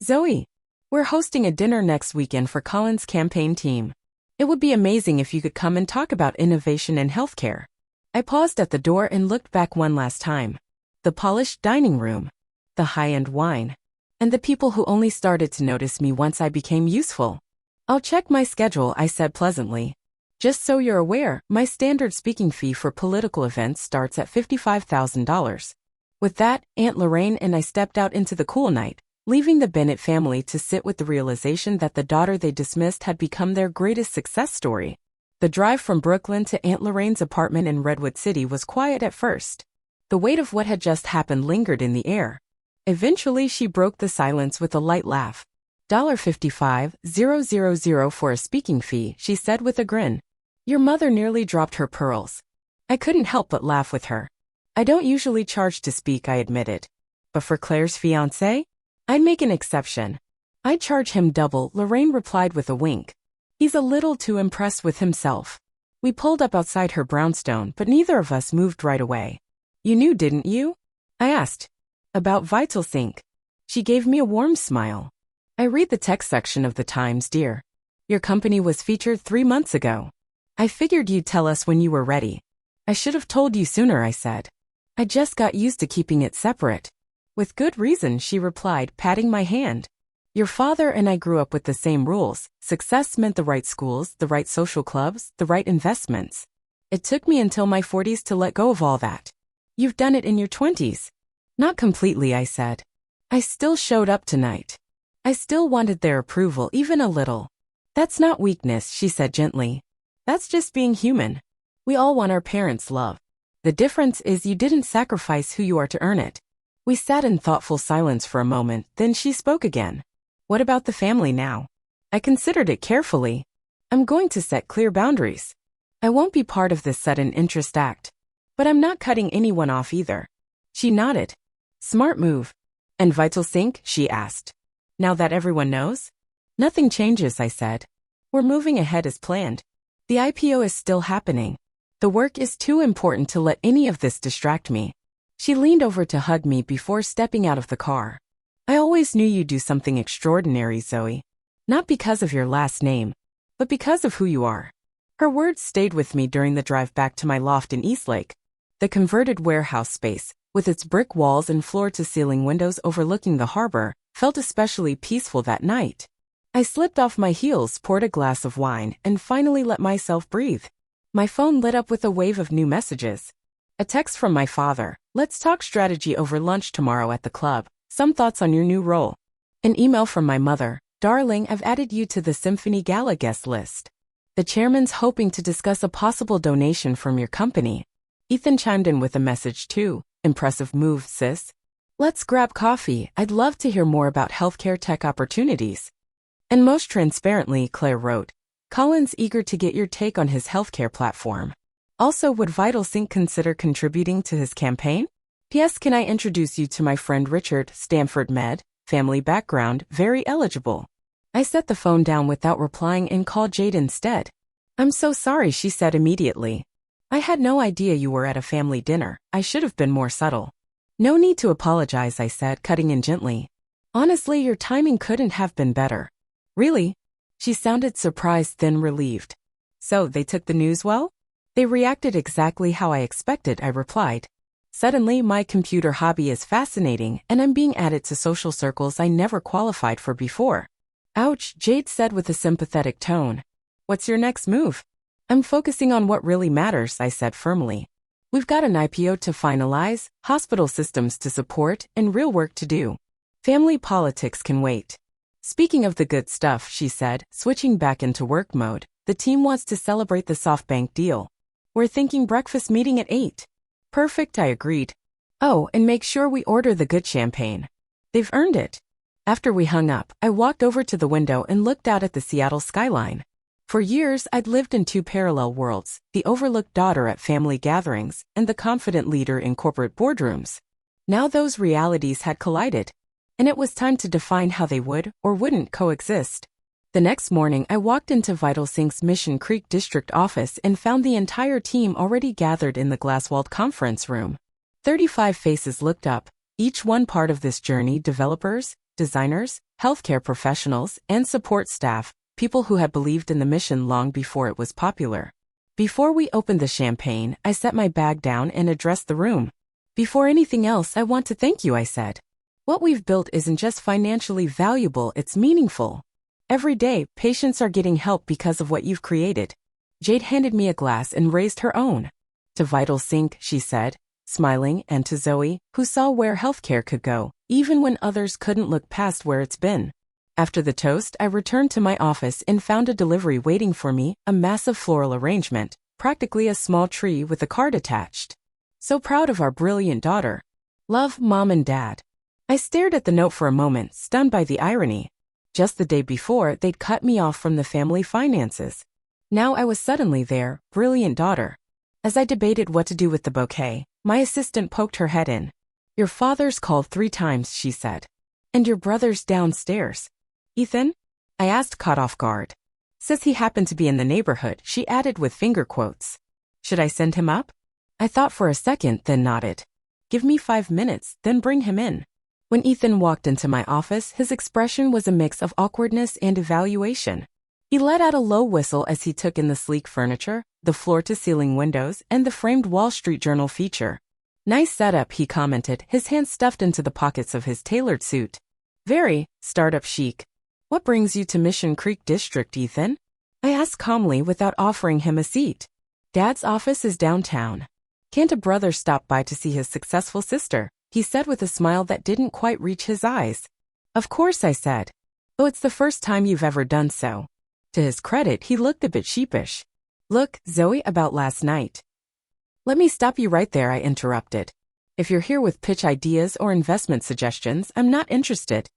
Zoe, we're hosting a dinner next weekend for Colin's campaign team. It would be amazing if you could come and talk about innovation in healthcare. I paused at the door and looked back one last time. The polished dining room, the high-end wine, and the people who only started to notice me once I became useful. I'll check my schedule, I said pleasantly. Just so you're aware, my standard speaking fee for political events starts at $55,000. With that, Aunt Lorraine and I stepped out into the cool night, leaving the Bennett family to sit with the realization that the daughter they dismissed had become their greatest success story. The drive from Brooklyn to Aunt Lorraine's apartment in Redwood City was quiet at first. The weight of what had just happened lingered in the air. Eventually, she broke the silence with a light laugh. $55,000 for a speaking fee, she said with a grin. Your mother nearly dropped her pearls. I couldn't help but laugh with her. I don't usually charge to speak, I admitted. But for Claire's fiancé, I'd make an exception. I'd charge him double, Lorraine replied with a wink. He's a little too impressed with himself. We pulled up outside her brownstone, but neither of us moved right away. You knew, didn't you? I asked. About VitalSync. She gave me a warm smile. I read the text section of the Times, dear. Your company was featured 3 months ago. I figured you'd tell us when you were ready. I should have told you sooner, I said. I just got used to keeping it separate. With good reason, she replied, patting my hand. Your father and I grew up with the same rules. Success meant the right schools, the right social clubs, the right investments. It took me until my 40s to let go of all that. You've done it in your 20s. Not completely, I said. I still showed up tonight. I still wanted their approval, even a little. That's not weakness, she said gently. That's just being human. We all want our parents' love. The difference is you didn't sacrifice who you are to earn it. We sat in thoughtful silence for a moment, then she spoke again. What about the family now? I considered it carefully. I'm going to set clear boundaries. I won't be part of this sudden interest act. But I'm not cutting anyone off either. She nodded. Smart move. And VitalSync, she asked. Now that everyone knows? Nothing changes, I said. We're moving ahead as planned. The IPO is still happening. The work is too important to let any of this distract me. She leaned over to hug me before stepping out of the car. I always knew you'd do something extraordinary, Zoe. Not because of your last name, but because of who you are. Her words stayed with me during the drive back to my loft in Eastlake. The converted warehouse space, with its brick walls and floor-to-ceiling windows overlooking the harbor, felt especially peaceful that night. I slipped off my heels, poured a glass of wine, and finally let myself breathe. My phone lit up with a wave of new messages. A text from my father. Let's talk strategy over lunch tomorrow at the club. Some thoughts on your new role. An email from my mother. Darling, I've added you to the Symphony Gala guest list. The chairman's hoping to discuss a possible donation from your company. Ethan chimed in with a message too. Impressive move, sis. Let's grab coffee. I'd love to hear more about healthcare tech opportunities. And most transparently, Claire wrote, Colin's eager to get your take on his healthcare platform. Also, would VitalSync consider contributing to his campaign? P.S. Can I introduce you to my friend Richard, Stanford Med, family background, very eligible. I set the phone down without replying and called Jade instead. I'm so sorry, she said immediately. I had no idea you were at a family dinner. I should have been more subtle. No need to apologize, I said, cutting in gently. Honestly, your timing couldn't have been better. Really? She sounded surprised, then relieved. So, they took the news well? They reacted exactly how I expected, I replied. Suddenly, my computer hobby is fascinating, and I'm being added to social circles I never qualified for before. Ouch, Jade said with a sympathetic tone. What's your next move? I'm focusing on what really matters, I said firmly. We've got an IPO to finalize, hospital systems to support, and real work to do. Family politics can wait. Speaking of the good stuff, she said, switching back into work mode, the team wants to celebrate the SoftBank deal. We're thinking breakfast meeting at 8. Perfect, I agreed. Oh, and make sure we order the good champagne. They've earned it. After we hung up, I walked over to the window and looked out at the Seattle skyline. For years, I'd lived in two parallel worlds, the overlooked daughter at family gatherings and the confident leader in corporate boardrooms. Now those realities had collided, and it was time to define how they would or wouldn't coexist. The next morning, I walked into Vital Sync's Mission Creek District office and found the entire team already gathered in the glass-walled conference room. 35 faces looked up, each one part of this journey: developers, designers, healthcare professionals, and support staff, people who had believed in the mission long before it was popular. Before we opened the champagne, I set my bag down and addressed the room. Before anything else, I want to thank you, I said. What we've built isn't just financially valuable, it's meaningful. Every day, patients are getting help because of what you've created. Jade handed me a glass and raised her own. To Vital Sync, she said, smiling, and to Zoe, who saw where healthcare could go, even when others couldn't look past where it's been. After the toast, I returned to my office and found a delivery waiting for me, a massive floral arrangement, practically a small tree with a card attached. So proud of our brilliant daughter. Love, Mom and Dad. I stared at the note for a moment, stunned by the irony. Just the day before, they'd cut me off from the family finances. Now I was suddenly their brilliant daughter. As I debated what to do with the bouquet, my assistant poked her head in. Your father's called 3 times, she said. And your brother's downstairs. Ethan? I asked, caught off guard. Says he happened to be in the neighborhood, she added with finger quotes. Should I send him up? I thought for a second, then nodded. Give me 5 minutes, then bring him in. When Ethan walked into my office, his expression was a mix of awkwardness and evaluation. He let out a low whistle as he took in the sleek furniture, the floor-to-ceiling windows, and the framed Wall Street Journal feature. Nice setup, he commented, his hands stuffed into the pockets of his tailored suit. Very startup chic. What brings you to Mission Creek District, Ethan? I asked calmly without offering him a seat. Dad's office is downtown. Can't a brother stop by to see his successful sister? He said with a smile that didn't quite reach his eyes. Of course, I said. Oh, it's the first time you've ever done so. To his credit, he looked a bit sheepish. Look, Zoe, about last night. Let me stop you right there, I interrupted. If you're here with pitch ideas or investment suggestions, I'm not interested.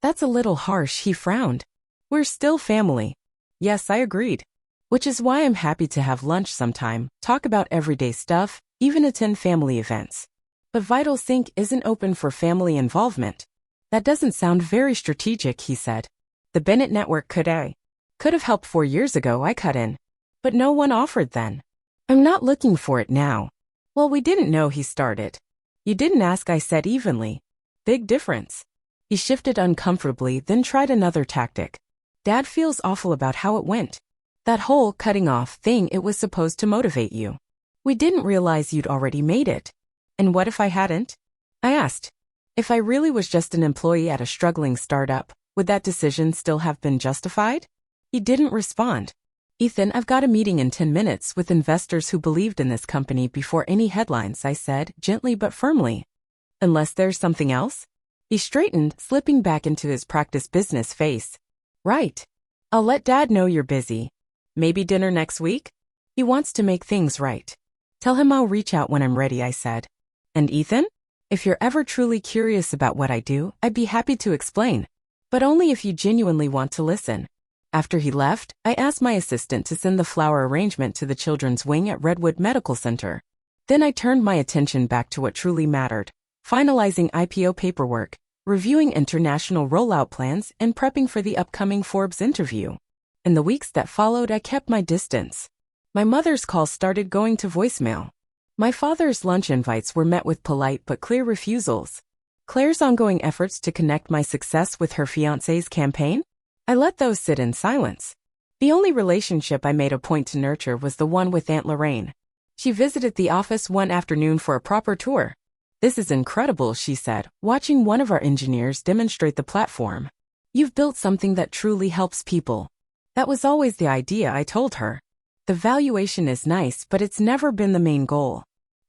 That's a little harsh, he frowned. We're still family. Yes, I agreed. Which is why I'm happy to have lunch sometime, talk about everyday stuff, even attend family events. But Vital Sync isn't open for family involvement. That doesn't sound very strategic, he said. The Bennett Network could have helped 4 years ago, I cut in. But no one offered then. I'm not looking for it now. Well, we didn't know, he started. You didn't ask, I said evenly. Big difference. He shifted uncomfortably, then tried another tactic. Dad feels awful about how it went. That whole cutting off thing, it was supposed to motivate you. We didn't realize you'd already made it. And what if I hadn't? I asked. If I really was just an employee at a struggling startup, would that decision still have been justified? He didn't respond. Ethan, I've got a meeting in 10 minutes with investors who believed in this company before any headlines, I said, gently but firmly. Unless there's something else? He straightened, slipping back into his practice business face. Right. I'll let Dad know you're busy. Maybe dinner next week? He wants to make things right. Tell him I'll reach out when I'm ready, I said. And Ethan? If you're ever truly curious about what I do, I'd be happy to explain. But only if you genuinely want to listen. After he left, I asked my assistant to send the flower arrangement to the children's wing at Redwood Medical Center. Then I turned my attention back to what truly mattered, finalizing IPO paperwork, reviewing international rollout plans, and prepping for the upcoming Forbes interview. In the weeks that followed, I kept my distance. My mother's calls started going to voicemail. My father's lunch invites were met with polite but clear refusals. Claire's ongoing efforts to connect my success with her fiancé's campaign? I let those sit in silence. The only relationship I made a point to nurture was the one with Aunt Lorraine. She visited the office one afternoon for a proper tour. This is incredible, she said, watching one of our engineers demonstrate the platform. You've built something that truly helps people. That was always the idea, I told her. The valuation is nice, but it's never been the main goal.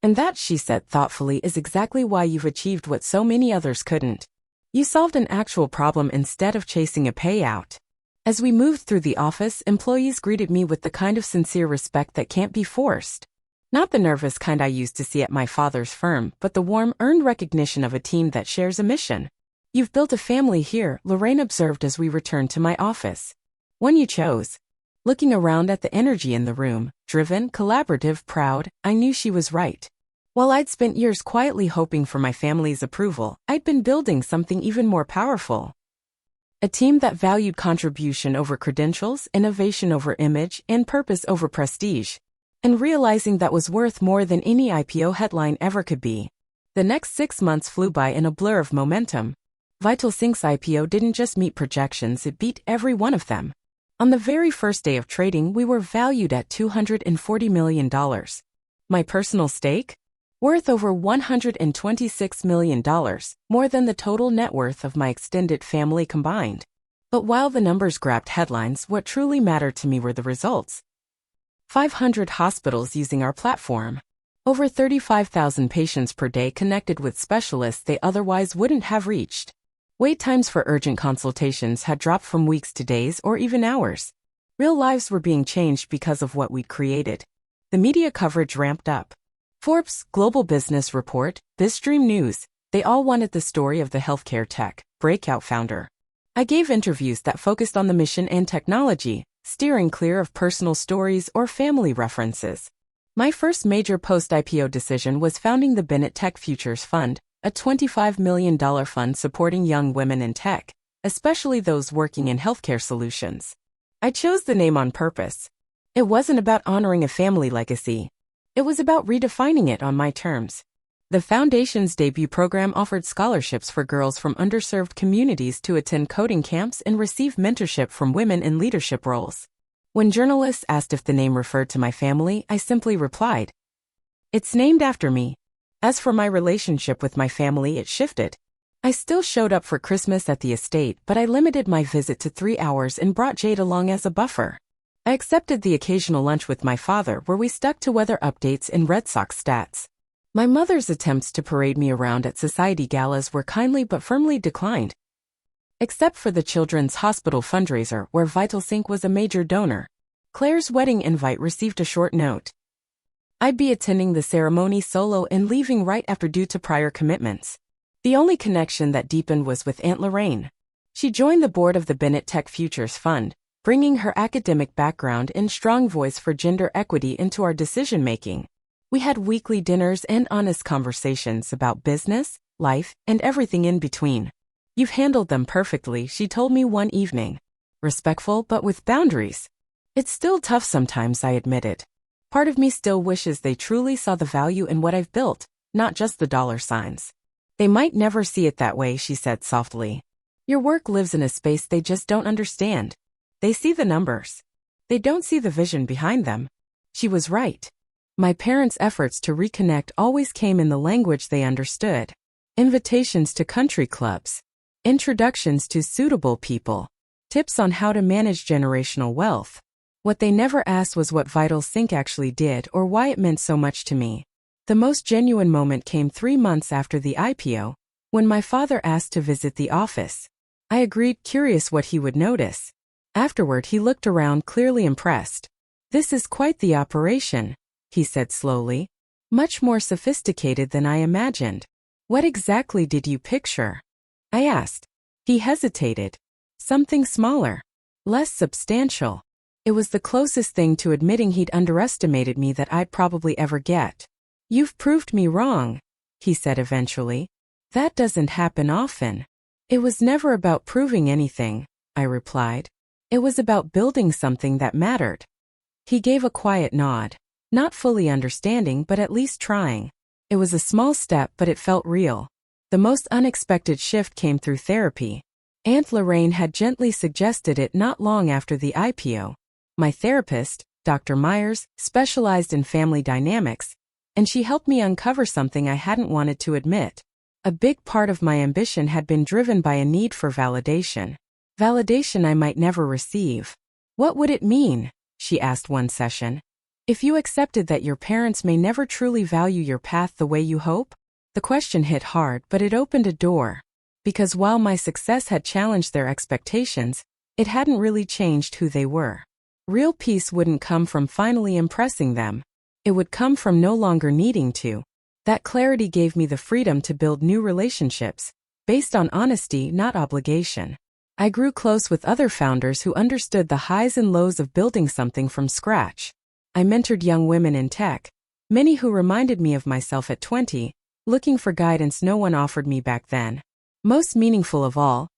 And that, she said thoughtfully, is exactly why you've achieved what so many others couldn't. You solved an actual problem instead of chasing a payout. As we moved through the office, employees greeted me with the kind of sincere respect that can't be forced. Not the nervous kind I used to see at my father's firm, but the warm, earned recognition of a team that shares a mission. You've built a family here, Lorraine observed as we returned to my office. One you chose. Looking around at the energy in the room, driven, collaborative, proud, I knew she was right. While I'd spent years quietly hoping for my family's approval, I'd been building something even more powerful. A team that valued contribution over credentials, innovation over image, and purpose over prestige. And realizing that was worth more than any IPO headline ever could be. The next 6 months flew by in a blur of momentum. VitalSync's IPO didn't just meet projections, it beat every one of them. On the very first day of trading, we were valued at $240 million. My personal stake? Worth over $126 million, more than the total net worth of my extended family combined. But while the numbers grabbed headlines, what truly mattered to me were the results. 500 hospitals using our platform. Over 35,000 patients per day connected with specialists they otherwise wouldn't have reached. Wait times for urgent consultations had dropped from weeks to days or even hours. Real lives were being changed because of what we'd created. The media coverage ramped up. Forbes, Global Business Report, BizStream News, they all wanted the story of the healthcare tech breakout founder. I gave interviews that focused on the mission and technology, steering clear of personal stories or family references. My first major post-IPO decision was founding the Bennett Tech Futures Fund, a $25 million fund supporting young women in tech, especially those working in healthcare solutions. I chose the name on purpose. It wasn't about honoring a family legacy. It was about redefining it on my terms. The foundation's debut program offered scholarships for girls from underserved communities to attend coding camps and receive mentorship from women in leadership roles. When journalists asked if the name referred to my family, I simply replied, "It's named after me." As for my relationship with my family, it shifted. I still showed up for Christmas at the estate, but I limited my visit to 3 hours and brought Jade along as a buffer. I accepted the occasional lunch with my father where we stuck to weather updates and Red Sox stats. My mother's attempts to parade me around at society galas were kindly but firmly declined. Except for the Children's Hospital fundraiser where VitalSync was a major donor. Claire's wedding invite received a short note. I'd be attending the ceremony solo and leaving right after due to prior commitments. The only connection that deepened was with Aunt Lorraine. She joined the board of the Bennett Tech Futures Fund, bringing her academic background and strong voice for gender equity into our decision-making. We had weekly dinners and honest conversations about business, life, and everything in between. "You've handled them perfectly," she told me one evening. Respectful but with boundaries. "It's still tough sometimes," I admitted. Part of me still wishes they truly saw the value in what I've built, not just the dollar signs. "They might never see it that way," she said softly. "Your work lives in a space they just don't understand. They see the numbers. They don't see the vision behind them." She was right. My parents' efforts to reconnect always came in the language they understood. Invitations to country clubs. Introductions to suitable people. Tips on how to manage generational wealth. What they never asked was what VitalSync actually did or why it meant so much to me. The most genuine moment came 3 months after the IPO, when my father asked to visit the office. I agreed, curious what he would notice. Afterward, he looked around, clearly impressed. "This is quite the operation," he said slowly. "Much more sophisticated than I imagined. What exactly did you picture?" I asked. He hesitated. "Something smaller. Less substantial." It was the closest thing to admitting he'd underestimated me that I'd probably ever get. "You've proved me wrong," he said eventually. "That doesn't happen often." "It was never about proving anything," I replied. "It was about building something that mattered." He gave a quiet nod, not fully understanding but at least trying. It was a small step but it felt real. The most unexpected shift came through therapy. Aunt Lorraine had gently suggested it not long after the IPO. My therapist, Dr. Myers, specialized in family dynamics, and she helped me uncover something I hadn't wanted to admit. A big part of my ambition had been driven by a need for validation. Validation I might never receive. "What would it mean?" she asked one session. "If you accepted that your parents may never truly value your path the way you hope?" The question hit hard, but it opened a door. Because while my success had challenged their expectations, it hadn't really changed who they were. Real peace wouldn't come from finally impressing them. It would come from no longer needing to. That clarity gave me the freedom to build new relationships, based on honesty, not obligation. I grew close with other founders who understood the highs and lows of building something from scratch. I mentored young women in tech, many who reminded me of myself at 20, looking for guidance no one offered me back then. Most meaningful of all,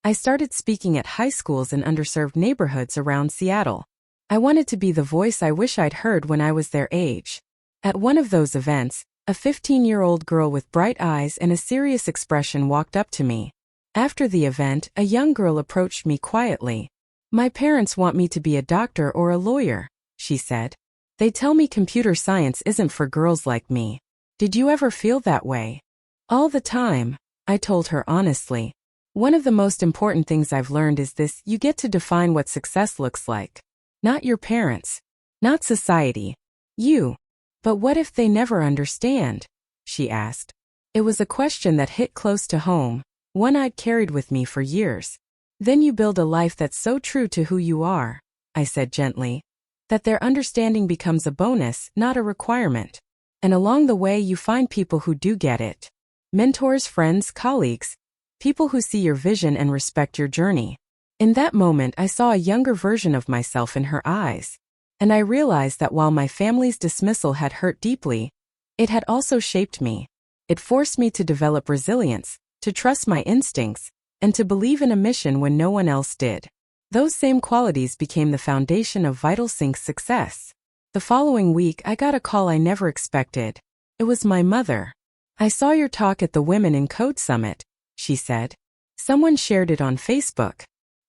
I started speaking at high schools in underserved neighborhoods around Seattle. I wanted to be the voice I wish I'd heard when I was their age. At one of those events, a 15-year-old girl with bright eyes and a serious expression walked up to me. After the event, a young girl approached me quietly. "My parents want me to be a doctor or a lawyer," she said. "They tell me computer science isn't for girls like me. Did you ever feel that way?" "All the time," I told her honestly. "One of the most important things I've learned is this: you get to define what success looks like. Not your parents. Not society. You. But what if they never understand?" she asked. It was a question that hit close to home, one I'd carried with me for years. "Then you build a life that's so true to who you are," I said gently, "that their understanding becomes a bonus, not a requirement. And along the way you find people who do get it. Mentors, friends, colleagues. People who see your vision and respect your journey." In that moment I saw a younger version of myself in her eyes. And I realized that while my family's dismissal had hurt deeply, it had also shaped me. It forced me to develop resilience, to trust my instincts, and to believe in a mission when no one else did. Those same qualities became the foundation of VitalSync's success. The following week I got a call I never expected. It was my mother. "I saw your talk at the Women in Code Summit," she said. "Someone shared it on Facebook."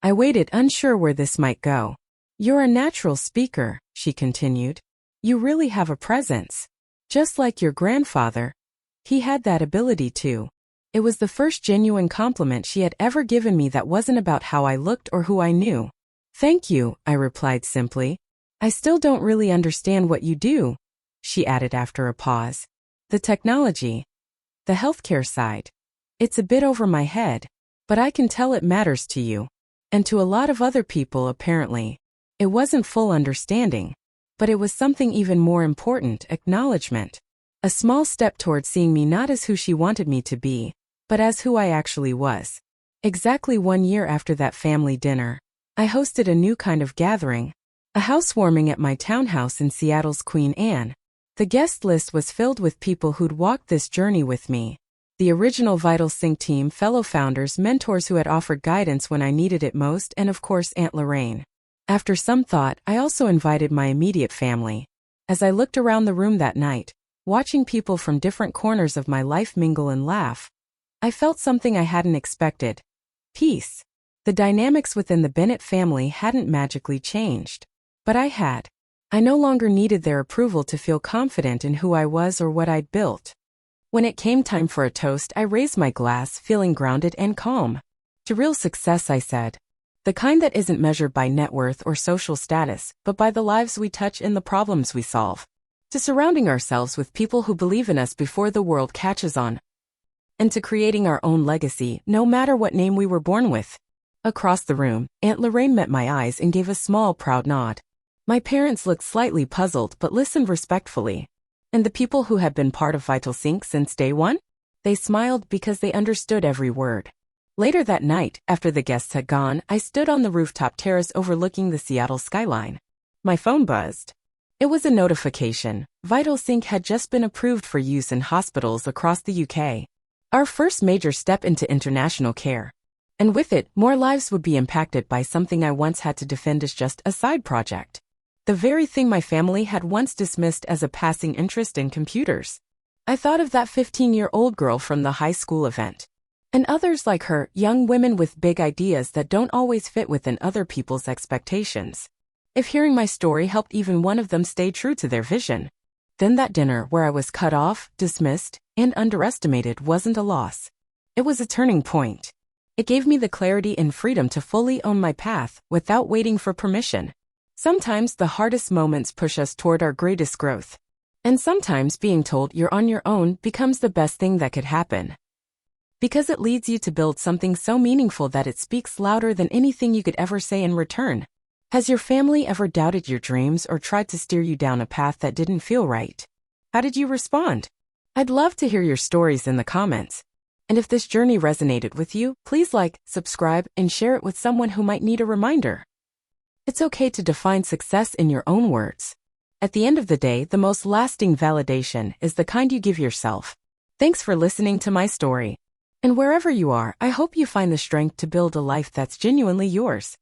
I waited, unsure where this might go. "You're a natural speaker," she continued. "You really have a presence. Just like your grandfather. He had that ability too." It was the first genuine compliment she had ever given me that wasn't about how I looked or who I knew. "Thank you," I replied simply. "I still don't really understand what you do," she added after a pause. "The technology. The healthcare side. It's a bit over my head. But I can tell it matters to you. And to a lot of other people apparently." It wasn't full understanding, but it was something even more important: acknowledgement. A small step toward seeing me not as who she wanted me to be, but as who I actually was. Exactly 1 year after that family dinner, I hosted a new kind of gathering, a housewarming at my townhouse in Seattle's Queen Anne. The guest list was filled with people who'd walked this journey with me. The original VitalSync team, fellow founders, mentors who had offered guidance when I needed it most, and of course Aunt Lorraine. After some thought, I also invited my immediate family. As I looked around the room that night, watching people from different corners of my life mingle and laugh, I felt something I hadn't expected: peace. The dynamics within the Bennett family hadn't magically changed. But I had. I no longer needed their approval to feel confident in who I was or what I'd built. When it came time for a toast, I raised my glass, feeling grounded and calm. "To real success," I said. "The kind that isn't measured by net worth or social status, but by the lives we touch and the problems we solve. To surrounding ourselves with people who believe in us before the world catches on. And to creating our own legacy, no matter what name we were born with." Across the room, Aunt Lorraine met my eyes and gave a small, proud nod. My parents looked slightly puzzled but listened respectfully. "And the people who have been part of VitalSync since day one?" They smiled because they understood every word. Later that night, after the guests had gone, I stood on the rooftop terrace overlooking the Seattle skyline. My phone buzzed. It was a notification. VitalSync had just been approved for use in hospitals across the UK. Our first major step into international care. And with it, more lives would be impacted by something I once had to defend as just a side project. The very thing my family had once dismissed as a passing interest in computers. I thought of that 15-year-old girl from the high school event. And others like her, young women with big ideas that don't always fit within other people's expectations. If hearing my story helped even one of them stay true to their vision, then that dinner where I was cut off, dismissed, and underestimated wasn't a loss. It was a turning point. It gave me the clarity and freedom to fully own my path without waiting for permission. Sometimes the hardest moments push us toward our greatest growth. And sometimes being told you're on your own becomes the best thing that could happen. Because it leads you to build something so meaningful that it speaks louder than anything you could ever say in return. Has your family ever doubted your dreams or tried to steer you down a path that didn't feel right? How did you respond? I'd love to hear your stories in the comments. And if this journey resonated with you, please like, subscribe, and share it with someone who might need a reminder. It's okay to define success in your own words. At the end of the day, the most lasting validation is the kind you give yourself. Thanks for listening to my story. And wherever you are, I hope you find the strength to build a life that's genuinely yours.